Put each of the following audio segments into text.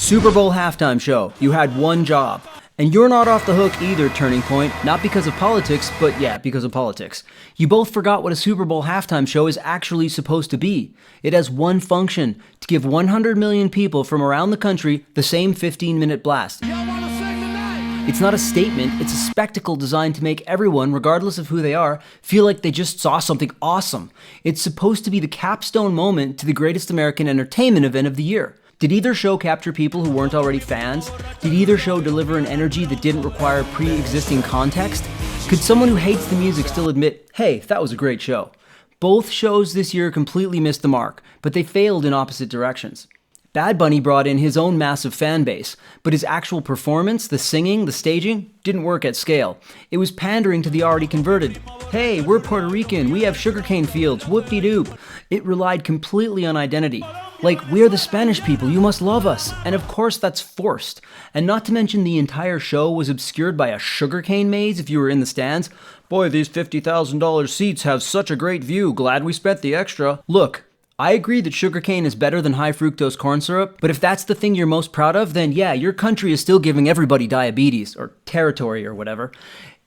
Super Bowl halftime show. You had one job. And you're not off the hook either, Turning Point, not because of politics, but yeah, because of politics. You both forgot what a Super Bowl halftime show is actually supposed to be. It has one function, to give 100 million people from around the country the same 15-minute blast. It's not a statement, it's a spectacle designed to make everyone, regardless of who they are, feel like they just saw something awesome. It's supposed to be the capstone moment to the greatest American entertainment event of the year. Did either show capture people who weren't already fans? Did either show deliver an energy that didn't require pre-existing context? Could someone who hates the music still admit, hey, that was a great show? Both shows this year completely missed the mark, but they failed in opposite directions. Bad Bunny brought in his own massive fan base, but his actual performance, the singing, the staging, didn't work at scale. It was pandering to the already converted. Hey, we're Puerto Rican, we have sugarcane fields, whoop-de-doop. It relied completely on identity. Like, we're the Spanish people, you must love us. And of course that's forced. And not to mention the entire show was obscured by a sugarcane maze if you were in the stands. Boy, these $50,000 seats have such a great view, glad we spent the extra. Look, I agree that sugarcane is better than high fructose corn syrup, but if that's the thing you're most proud of, then yeah, your country is still giving everybody diabetes, or territory, or whatever.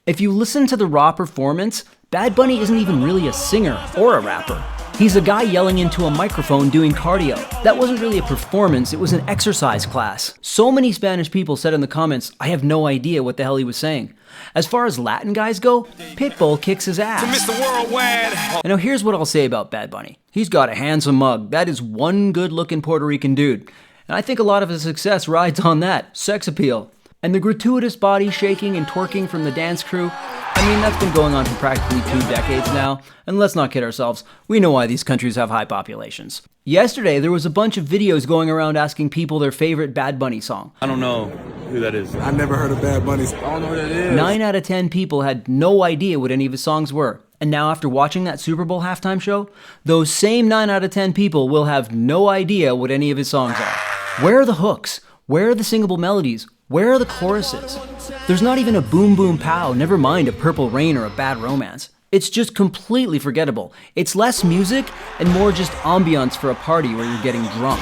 If you listen to the raw performance, Bad Bunny isn't even really a singer or a rapper. He's a guy yelling into a microphone doing cardio. That wasn't really a performance, it was an exercise class. So many Spanish people said in the comments, I have no idea what the hell he was saying. As far as Latin guys go, Pitbull kicks his ass. To Mr. Worldwide. And now here's what I'll say about Bad Bunny. He's got a handsome mug. That is one good-looking Puerto Rican dude. And I think a lot of his success rides on that, sex appeal. And the gratuitous body shaking and twerking from the dance crew, I mean, that's been going on for practically 2 decades now, and let's not kid ourselves, we know why these countries have high populations. Yesterday, there was a bunch of videos going around asking people their favorite Bad Bunny song. I don't know who that is. I never heard of Bad Bunny. I don't know who that is. 9 out of 10 people had no idea what any of his songs were. And now after watching that Super Bowl halftime show, those same 9 out of 10 people will have no idea what any of his songs are. Where are the hooks? Where are the singable melodies? Where are the choruses? There's not even a boom boom pow, never mind a Purple Rain or a Bad Romance. It's just completely forgettable. It's less music and more just ambiance for a party where you're getting drunk.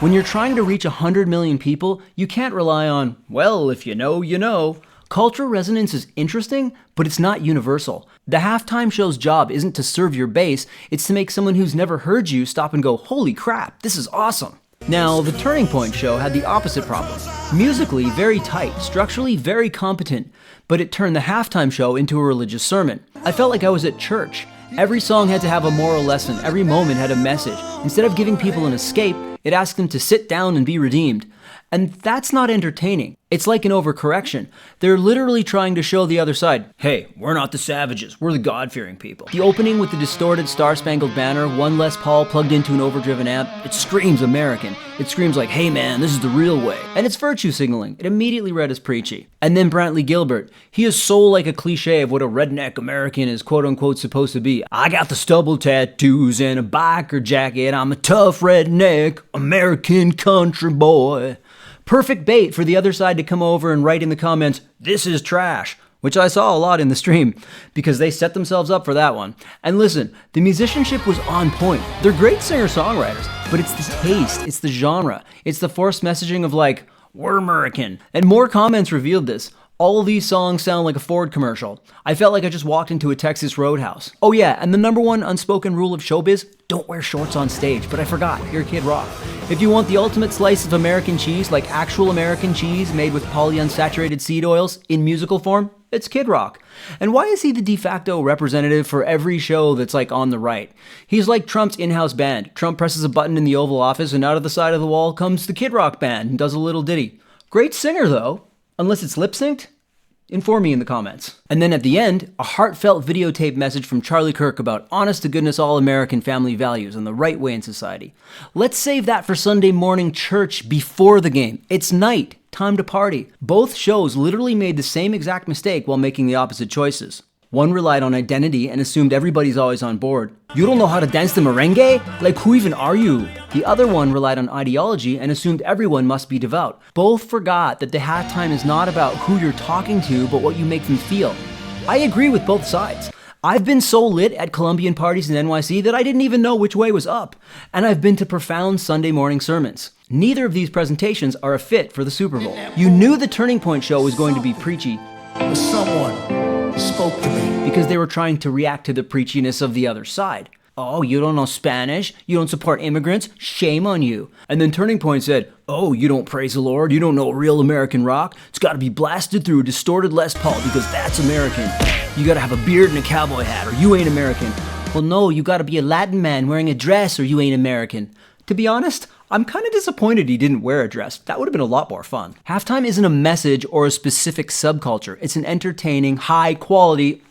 When you're trying to reach 100 million people, you can't rely on, well, if you know, you know. Cultural resonance is interesting, but it's not universal. The halftime show's job isn't to serve your base, it's to make someone who's never heard you stop and go, holy crap, this is awesome. Now, the Turning Point show had the opposite problem. Musically, very tight, structurally, very competent, but it turned the halftime show into a religious sermon. I felt like I was at church. Every song had to have a moral lesson, every moment had a message. Instead of giving people an escape, it asked them to sit down and be redeemed. And that's not entertaining. It's like an overcorrection. They're literally trying to show the other side, hey, we're not the savages, we're the God-fearing people. The opening with the distorted Star-Spangled Banner, one Les Paul plugged into an overdriven amp, it screams American. It screams like, hey man, this is the real way. And it's virtue signaling. It immediately read as preachy. And then Brantley Gilbert. He is so like a cliche of what a redneck American is quote-unquote supposed to be. I got the stubble tattoos and a biker jacket. I'm a tough redneck American country boy. Perfect bait for the other side to come over and write in the comments, this is trash, which I saw a lot in the stream, because they set themselves up for that one. And listen, the musicianship was on point. They're great singer-songwriters, but it's the taste, it's the genre, it's the forced messaging of like, we're American. And more comments revealed this. All of these songs sound like a Ford commercial. I felt like I just walked into a Texas Roadhouse. Oh yeah, and the #1 unspoken rule of showbiz, don't wear shorts on stage, but I forgot, you're Kid Rock. If you want the ultimate slice of American cheese, like actual American cheese made with polyunsaturated seed oils in musical form, it's Kid Rock. And why is he the de facto representative for every show that's like on the right? He's like Trump's in-house band. Trump presses a button in the Oval Office and out of the side of the wall comes the Kid Rock band and does a little ditty. Great singer though. Unless it's lip-synced? Inform me in the comments. And then at the end, a heartfelt videotape message from Charlie Kirk about honest-to-goodness all-American family values and the right way in society. Let's save that for Sunday morning church before the game. It's night. Time to party. Both shows literally made the same exact mistake while making the opposite choices. One relied on identity and assumed everybody's always on board. You don't know how to dance the merengue? Like, who even are you? The other one relied on ideology and assumed everyone must be devout. Both forgot that the halftime is not about who you're talking to, but what you make them feel. I agree with both sides. I've been so lit at Colombian parties in NYC that I didn't even know which way was up. And I've been to profound Sunday morning sermons. Neither of these presentations are a fit for the Super Bowl. You knew the Turning Point show was going to be preachy. Someone spoke to me. Because they were trying to react to the preachiness of the other side. Oh, you don't know Spanish? You don't support immigrants? Shame on you. And then Turning Point said, oh, you don't praise the Lord? You don't know real American rock? It's gotta be blasted through a distorted Les Paul because that's American. You gotta have a beard and a cowboy hat or you ain't American. Well, no, you gotta be a Latin man wearing a dress or you ain't American. To be honest, I'm kind of disappointed he didn't wear a dress. That would have been a lot more fun. Halftime isn't a message or a specific subculture. It's an entertaining, high-quality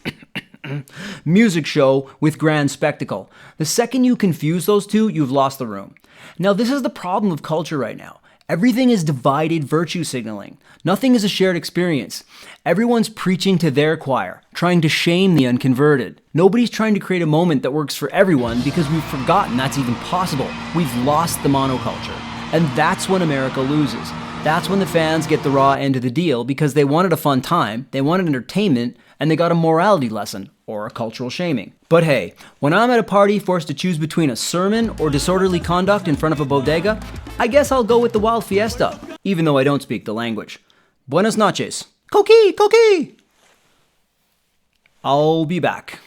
music show with grand spectacle. The second you confuse those two, you've lost the room. Now, this is the problem of culture right now. Everything is divided virtue signaling. Nothing is a shared experience. Everyone's preaching to their choir, trying to shame the unconverted. Nobody's trying to create a moment that works for everyone because we've forgotten that's even possible. We've lost the monoculture. And that's when America loses. That's when the fans get the raw end of the deal because they wanted a fun time, they wanted entertainment, and they got a morality lesson, or a cultural shaming. But hey, when I'm at a party forced to choose between a sermon or disorderly conduct in front of a bodega, I guess I'll go with the wild fiesta, even though I don't speak the language. Buenas noches. Coqui, coqui! I'll be back.